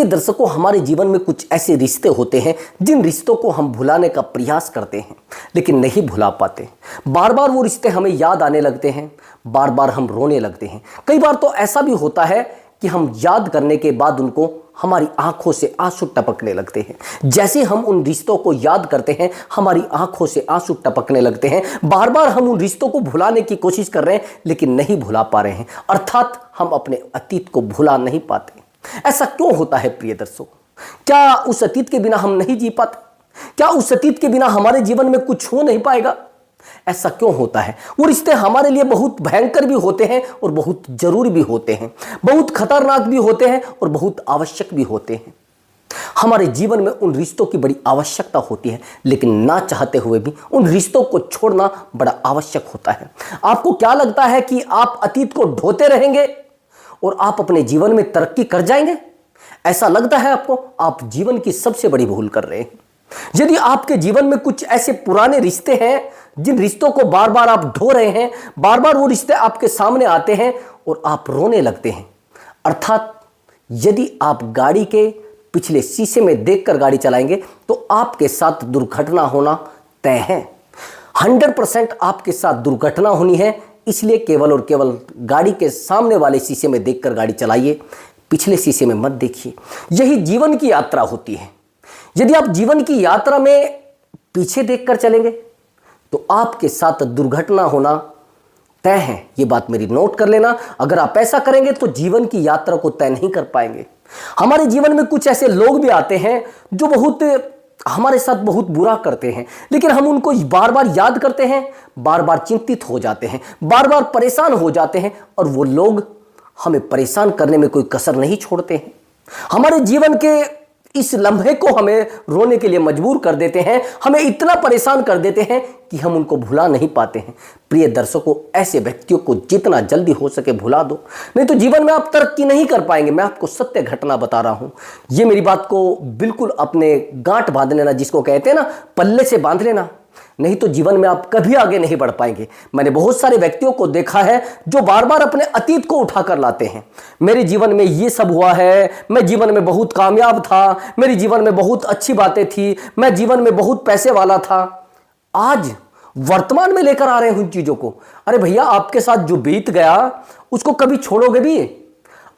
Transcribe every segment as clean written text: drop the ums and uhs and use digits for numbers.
प्रिय दर्शकों, हमारे जीवन में कुछ ऐसे रिश्ते होते हैं जिन रिश्तों को हम भुलाने का प्रयास करते हैं लेकिन नहीं भुला पाते। बार बार वो रिश्ते हमें याद आने लगते हैं, बार बार हम रोने लगते हैं। कई बार तो ऐसा भी होता है कि हम याद करने के बाद उनको हमारी आंखों से आंसू टपकने लगते हैं। जैसे हम उन रिश्तों को याद करते हैं, हमारी आंखों से आंसू टपकने लगते हैं। बार बार हम उन रिश्तों को भुलाने की कोशिश कर रहे हैं लेकिन नहीं भुला पा रहे हैं, अर्थात हम अपने अतीत को भुला नहीं पाते। ऐसा क्यों होता है प्रिय दर्शकों? क्या उस अतीत के बिना हम नहीं जी पाते? क्या उस अतीत के बिना हमारे जीवन में कुछ हो नहीं पाएगा? ऐसा क्यों होता है? वो रिश्ते हमारे लिए बहुत भयंकर भी होते हैं और बहुत जरूरी भी होते हैं, बहुत खतरनाक भी होते हैं और बहुत आवश्यक भी होते हैं। हमारे जीवन में उन रिश्तों की बड़ी आवश्यकता होती है, लेकिन ना चाहते हुए भी उन रिश्तों को छोड़ना बड़ा आवश्यक होता है। आपको क्या लगता है कि आप अतीत को ढोते रहेंगे और आप अपने जीवन में तरक्की कर जाएंगे? ऐसा लगता है आपको? आप जीवन की सबसे बड़ी भूल कर रहे हैं। यदि आपके जीवन में कुछ ऐसे पुराने रिश्ते हैं जिन रिश्तों को बार बार आप ढो रहे हैं, बार बार वो रिश्ते आपके सामने आते हैं और आप रोने लगते हैं, अर्थात यदि आप गाड़ी के पिछले शीशे में देखकर गाड़ी चलाएंगे तो आपके साथ दुर्घटना होना तय है। 100% आपके साथ दुर्घटना होनी है, इसलिए केवल और केवल गाड़ी के सामने वाले शीशे में देखकर गाड़ी चलाइए, पिछले शीशे में मत देखिए। यही जीवन की यात्रा होती है। यदि आप जीवन की यात्रा में पीछे देखकर चलेंगे तो आपके साथ दुर्घटना होना तय है। ये बात मेरी नोट कर लेना। अगर आप ऐसा करेंगे तो जीवन की यात्रा को तय नहीं कर पाएंगे। हमारे जीवन में कुछ ऐसे लोग भी आते हैं जो हमारे साथ बहुत बुरा करते हैं, लेकिन हम उनको बार बार याद करते हैं, बार बार चिंतित हो जाते हैं, बार बार परेशान हो जाते हैं और वो लोग हमें परेशान करने में कोई कसर नहीं छोड़ते हैं। हमारे जीवन के इस लम्हे को हमें रोने के लिए मजबूर कर देते हैं, हमें इतना परेशान कर देते हैं कि हम उनको भुला नहीं पाते हैं। प्रिय दर्शकों, ऐसे व्यक्तियों को जितना जल्दी हो सके भुला दो, नहीं तो जीवन में आप तरक्की नहीं कर पाएंगे। मैं आपको सत्य घटना बता रहा हूं, ये मेरी बात को बिल्कुल अपने गांठ बांध लेना, जिसको कहते हैं ना, पल्ले से बांध लेना, नहीं तो जीवन में आप कभी आगे नहीं बढ़ पाएंगे। मैंने बहुत सारे व्यक्तियों को देखा है जो बार बार अपने अतीत को उठाकर लाते हैं। मेरे जीवन में ये सब हुआ है, मैं जीवन में बहुत कामयाब था, मेरे जीवन में बहुत अच्छी बातें थी, मैं जीवन में बहुत पैसे वाला था। आज वर्तमान में लेकर आ रहे हैं उन चीजों को। अरे भैया, आपके साथ जो बीत गया उसको कभी छोड़ोगे भी?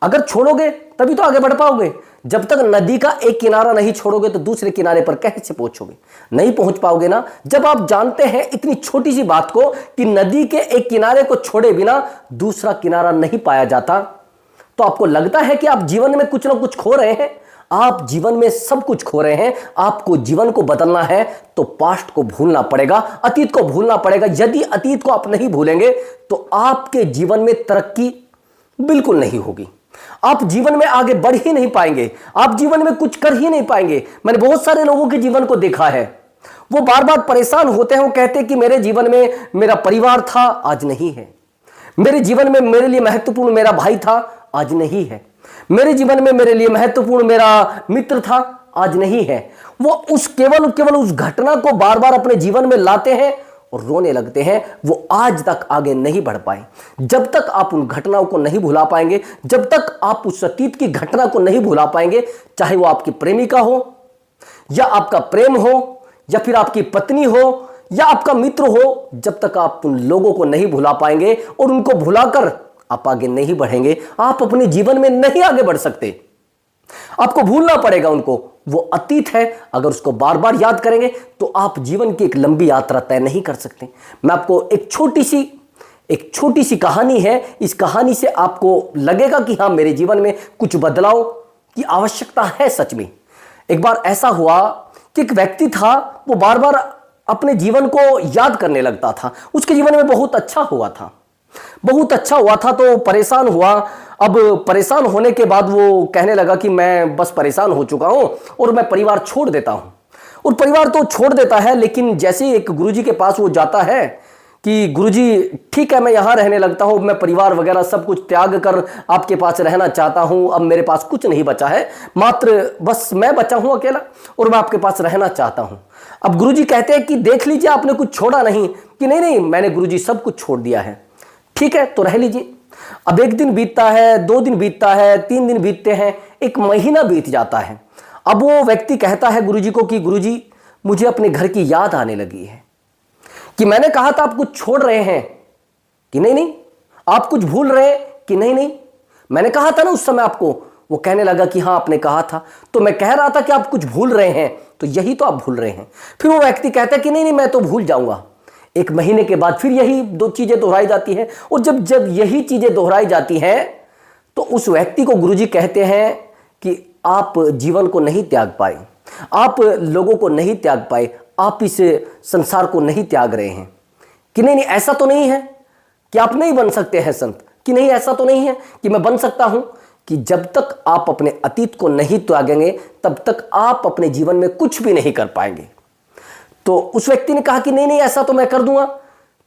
अगर छोड़ोगे तभी तो आगे बढ़ पाओगे। जब तक नदी का एक किनारा नहीं छोड़ोगे तो दूसरे किनारे पर कैसे पहुंचोगे? नहीं पहुंच पाओगे ना। जब आप जानते हैं इतनी छोटी सी बात को कि नदी के एक किनारे को छोड़े बिना दूसरा किनारा नहीं पाया जाता, तो आपको लगता है कि आप जीवन में कुछ ना कुछ खो रहे हैं। आप जीवन में सब कुछ खो रहे हैं। आपको जीवन को बदलना है तो पास्ट को भूलना पड़ेगा, अतीत को भूलना पड़ेगा। यदि अतीत को आप नहीं भूलेंगे तो आपके जीवन में तरक्की बिल्कुल नहीं होगी। आप जीवन में आगे बढ़ ही नहीं पाएंगे, आप जीवन में कुछ कर ही नहीं पाएंगे। मैंने बहुत सारे लोगों के जीवन को देखा है, वो बार बार परेशान होते हैं। वो कहते हैं कि मेरे जीवन में मेरा परिवार था, आज नहीं है। मेरे जीवन में मेरे लिए महत्वपूर्ण मेरा भाई था, आज नहीं है। मेरे जीवन में मेरे लिए महत्वपूर्ण मेरा मित्र था, आज नहीं है। वो केवल उस घटना को बार बार अपने जीवन में लाते हैं और रोने लगते हैं। वो आज तक आगे नहीं बढ़ पाए। जब तक आप उन घटनाओं को नहीं भुला पाएंगे, जब तक आप उस अतीत की घटना को नहीं भुला पाएंगे, चाहे वो आपकी प्रेमिका हो या आपका प्रेम हो या फिर आपकी पत्नी हो या आपका मित्र हो, जब तक आप उन लोगों को नहीं भुला पाएंगे और उनको भुलाकर आप आगे नहीं बढ़ेंगे, आप अपने जीवन में नहीं आगे बढ़ सकते। आपको भूलना पड़ेगा उनको। वो अतीत है, अगर उसको बार बार याद करेंगे तो आप जीवन की एक लंबी यात्रा तय नहीं कर सकते। मैं आपको एक छोटी सी कहानी है, इस कहानी से आपको लगेगा कि हाँ, मेरे जीवन में कुछ बदलाव की आवश्यकता है। सच में एक बार ऐसा हुआ कि एक व्यक्ति था, वो बार बार अपने जीवन को याद करने लगता था। उसके जीवन में बहुत अच्छा हुआ था तो परेशान हुआ। अब परेशान होने के बाद वो कहने लगा कि मैं बस परेशान हो चुका हूं और मैं परिवार छोड़ देता हूं। और परिवार तो छोड़ देता है, लेकिन जैसे ही एक गुरुजी के पास वो जाता है कि गुरुजी ठीक है, मैं यहाँ रहने लगता हूँ, मैं परिवार वगैरह सब कुछ त्याग कर आपके पास रहना चाहता हूँ। अब मेरे पास कुछ नहीं बचा है, मात्र बस मैं बचा हूँ अकेला और मैं आपके पास रहना चाहता हूँ। अब गुरुजी कहते हैं कि देख लीजिए, आपने कुछ छोड़ा नहीं। कि नहीं, मैंने गुरुजी सब कुछ छोड़ दिया है। ठीक है, तो रह लीजिए। अब 1 दिन बीतता है, 2 दिन बीतता है, 3 दिन बीतते हैं, एक महीना बीत जाता है। अब वो व्यक्ति कहता है गुरुजी को कि गुरुजी मुझे अपने घर की याद आने लगी है, कि मैंने कहा था आप कुछ छोड़ रहे हैं कि नहीं नहीं, आप कुछ भूल रहे हैं कि नहीं नहीं, मैंने कहा था ना उस समय आपको। वो कहने लगा कि हाँ आपने कहा था, तो मैं कह रहा था कि आप कुछ भूल रहे हैं, तो यही तो आप भूल रहे हैं। फिर वो व्यक्ति कहता है कि नहीं नहीं मैं तो भूल जाऊंगा। एक महीने के बाद फिर यही दो चीजें दोहराई जाती हैं, और जब जब यही चीजें दोहराई जाती हैं तो उस व्यक्ति को गुरुजी कहते हैं कि आप जीवन को नहीं त्याग पाए, आप लोगों को नहीं त्याग पाए, आप इस संसार को नहीं त्याग रहे हैं। कि नहीं नहीं ऐसा तो नहीं है कि आप नहीं बन सकते हैं संत, कि नहीं ऐसा तो नहीं है कि मैं बन सकता हूं, कि जब तक आप अपने अतीत को नहीं त्यागेंगे तब तक आप अपने जीवन में कुछ भी नहीं कर पाएंगे। तो उस व्यक्ति ने कहा कि नहीं नहीं ऐसा तो मैं कर दूंगा।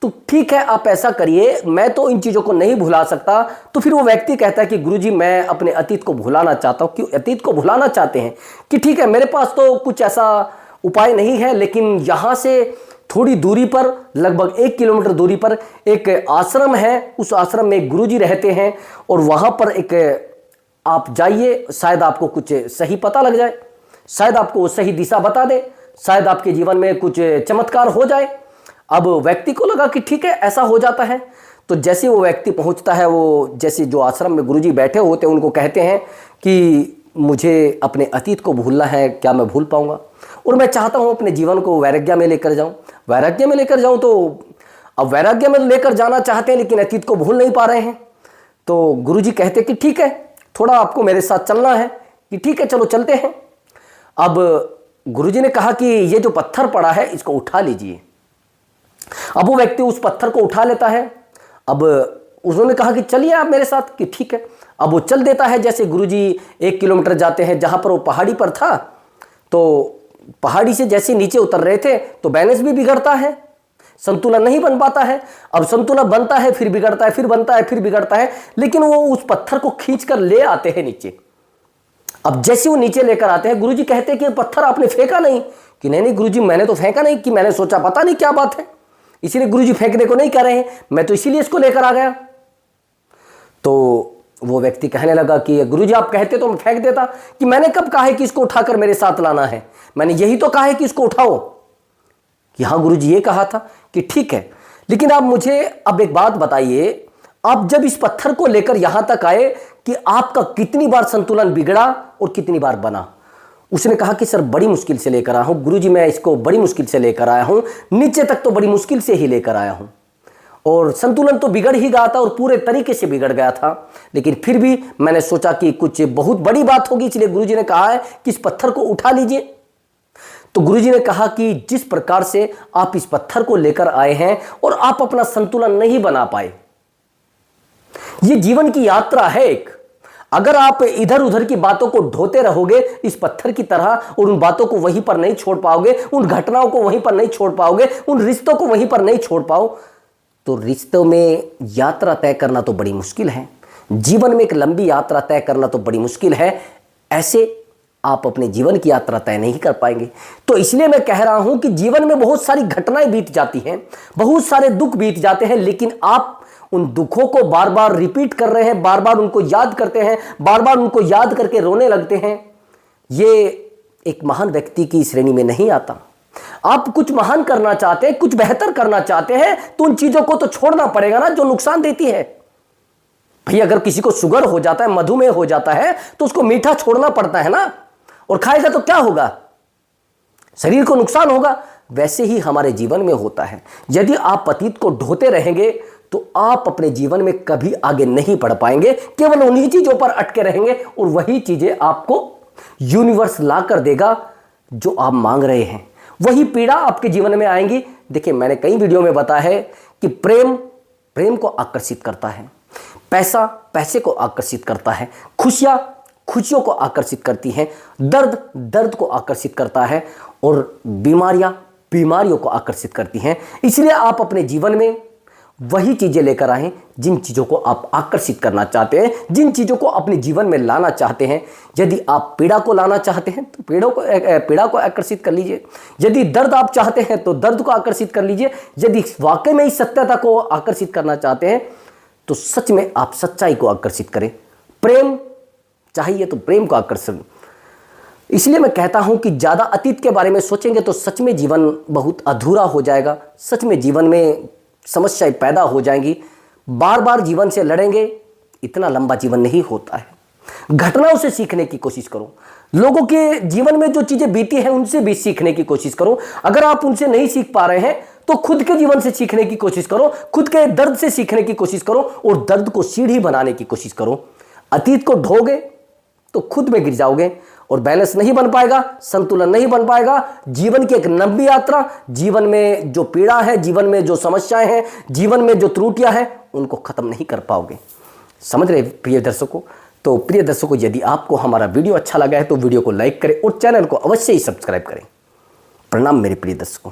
तो ठीक है आप ऐसा करिए, मैं तो इन चीज़ों को नहीं भुला सकता। तो फिर वो व्यक्ति कहता है कि गुरुजी मैं अपने अतीत को भुलाना चाहता हूँ। क्यों अतीत को भुलाना चाहते हैं? कि ठीक है मेरे पास तो कुछ ऐसा उपाय नहीं है, लेकिन यहाँ से थोड़ी दूरी पर, लगभग 1 किलोमीटर दूरी पर एक आश्रम है, उस आश्रम में एक गुरुजी रहते हैं, और वहाँ पर एक आप जाइए, शायद आपको कुछ सही पता लग जाए, शायद आपको वो सही दिशा बता दे, शायद आपके जीवन में कुछ चमत्कार हो जाए। अब व्यक्ति को लगा कि ठीक है ऐसा हो जाता है। तो जैसे वो व्यक्ति पहुंचता है, वो जैसे जो आश्रम में गुरुजी बैठे होते हैं उनको कहते हैं कि मुझे अपने अतीत को भूलना है, क्या मैं भूल पाऊंगा? और मैं चाहता हूं अपने जीवन को वैराग्य में लेकर जाऊं। वैराग्य में लेकर जाऊं, तो अब वैराग्य में लेकर जाना चाहते हैं लेकिन अतीत को भूल नहीं पा रहे हैं। तो गुरुजी कहते कि ठीक है थोड़ा आपको मेरे साथ चलना है, कि ठीक है चलो चलते हैं। अब गुरुजी ने कहा कि ये जो पत्थर पड़ा है इसको उठा लीजिए। अब वो व्यक्ति उस पत्थर को उठा लेता है। अब उन्होंने कहा कि चलिए आप मेरे साथ, कि ठीक है। अब वो चल देता है। जैसे गुरुजी 1 किलोमीटर जाते हैं, जहां पर वो पहाड़ी पर था, तो पहाड़ी से जैसे नीचे उतर रहे थे तो बैलेंस भी बिगड़ता है, संतुलन नहीं बन पाता है। अब संतुलन बनता है फिर बिगड़ता है, फिर बनता है फिर बिगड़ता है, लेकिन वो उस पत्थर को खींचकर ले आते हैं नीचे। अब जैसे वो नीचे लेकर आते हैं, गुरुजी कहते हैं कि पत्थर आपने फेंका नहीं? कि नहीं नहीं गुरुजी मैंने तो फेंका नहीं, कि मैंने सोचा पता नहीं क्या बात है, इसीलिए गुरुजी फेंकने को नहीं कह रहे हैं, मैं तो इसीलिए इसको लेकर आ गया। तो वो व्यक्ति कहने लगा कि गुरुजी आप कहते तो मैं फेंक देता, कि मैंने कब कहा है कि इसको उठाकर मेरे साथ लाना है, मैंने यही तो कहा है कि इसको उठाओ। कि हाँ गुरुजी ये कहा था। कि ठीक है, लेकिन आप मुझे अब एक बात बताइए, आप जब इस पत्थर को लेकर यहां तक आए कि आपका कितनी बार संतुलन बिगड़ा और कितनी बार बना? उसने कहा कि सर बड़ी मुश्किल से लेकर आया हूं गुरुजी, मैं इसको बड़ी मुश्किल से लेकर आया हूं, नीचे तक तो बड़ी मुश्किल से ही लेकर आया हूं, और संतुलन तो बिगड़ ही गया था और पूरे तरीके से बिगड़ गया था। लेकिन फिर भी मैंने सोचा कि कुछ बहुत बड़ी बात होगी, इसलिए गुरुजी ने कहा है कि इस पत्थर को उठा लीजिए। तो गुरुजी ने कहा कि जिस प्रकार से आप इस पत्थर को लेकर आए हैं और आप अपना संतुलन नहीं बना पाए, ये जीवन की यात्रा है एक। अगर आप इधर उधर की बातों को ढोते रहोगे इस पत्थर की तरह, और उन बातों को वहीं पर नहीं छोड़ पाओगे, उन घटनाओं को वहीं पर नहीं छोड़ पाओगे, उन रिश्तों को वहीं पर नहीं छोड़ पाओ, तो रिश्तों में यात्रा तय करना तो बड़ी मुश्किल है। जीवन में एक लंबी यात्रा तय करना तो बड़ी मुश्किल है। ऐसे आप अपने जीवन की यात्रा तय नहीं कर पाएंगे। तो इसलिए मैं कह रहा हूं कि जीवन में बहुत सारी घटनाएं बीत जाती हैं, बहुत सारे दुख बीत जाते हैं, लेकिन आप उन दुखों को बार बार रिपीट कर रहे हैं, बार बार उनको याद करते हैं, बार बार उनको याद करके रोने लगते हैं। ये एक महान व्यक्ति की श्रेणी में नहीं आता। आप कुछ महान करना चाहते हैं, कुछ बेहतर करना चाहते हैं, तो उन चीजों को तो छोड़ना पड़ेगा ना जो नुकसान देती है। भाई अगर किसी को शुगर हो जाता है, मधुमेह हो जाता है, तो उसको मीठा छोड़ना पड़ता है ना, और खाएगा तो क्या होगा? शरीर को नुकसान होगा। वैसे ही हमारे जीवन में होता है। यदि आप अतीत को ढोते रहेंगे तो आप अपने जीवन में कभी आगे नहीं बढ़ पाएंगे, केवल उन्हीं चीजों पर अटके रहेंगे, और वही चीजें आपको यूनिवर्स ला कर देगा जो आप मांग रहे हैं। वही पीड़ा आपके जीवन में आएंगी। देखिए मैंने कई वीडियो में बताया है कि प्रेम प्रेम को आकर्षित करता है, पैसा पैसे को आकर्षित करता है, खुशियां खुशियों को आकर्षित करती हैं, दर्द दर्द को आकर्षित करता है, और बीमारियां बीमारियों को आकर्षित करती हैं। इसलिए आप अपने जीवन में वही चीजें लेकर आए जिन चीजों को आप आकर्षित करना चाहते हैं, जिन चीजों को अपने जीवन में लाना चाहते हैं। यदि आप पीड़ा को लाना चाहते हैं तो पीड़ा को आकर्षित कर लीजिए। यदि दर्द आप चाहते हैं तो दर्द को आकर्षित कर लीजिए। यदि वाकई में इस सत्यता को आकर्षित करना चाहते हैं तो सच में आप सच्चाई को आकर्षित करें। प्रेम चाहिए तो प्रेम का आकर्षण। इसलिए मैं कहता हूं कि ज़्यादा अतीत के बारे में सोचेंगे तो सच में जीवन बहुत अधूरा हो जाएगा, सच में जीवन में समस्याएं पैदा हो जाएंगी। बार बार जीवन से लड़ेंगे, इतना लंबा जीवन नहीं होता है। घटनाओं से सीखने की कोशिश करो, लोगों के जीवन में जो चीज़ें बीती हैं उनसे भी सीखने की कोशिश करो। अगर आप उनसे नहीं सीख पा रहे हैं तो खुद के जीवन से सीखने की कोशिश करो, खुद के दर्द से सीखने की कोशिश करो और दर्द को सीढ़ी बनाने की कोशिश करो। अतीत को ढोगे तो खुद में गिर जाओगे और बैलेंस नहीं बन पाएगा, संतुलन नहीं बन पाएगा। जीवन की एक लंबी यात्रा, जीवन में जो पीड़ा है, जीवन में जो समस्याएं हैं, जीवन में जो त्रुटियां हैं, उनको खत्म नहीं कर पाओगे। समझ रहे प्रिय दर्शकों? तो प्रिय दर्शकों, यदि आपको हमारा वीडियो अच्छा लगा है तो वीडियो को लाइक करें और चैनल को अवश्य ही सब्सक्राइब करें। प्रणाम मेरे प्रिय दर्शकों।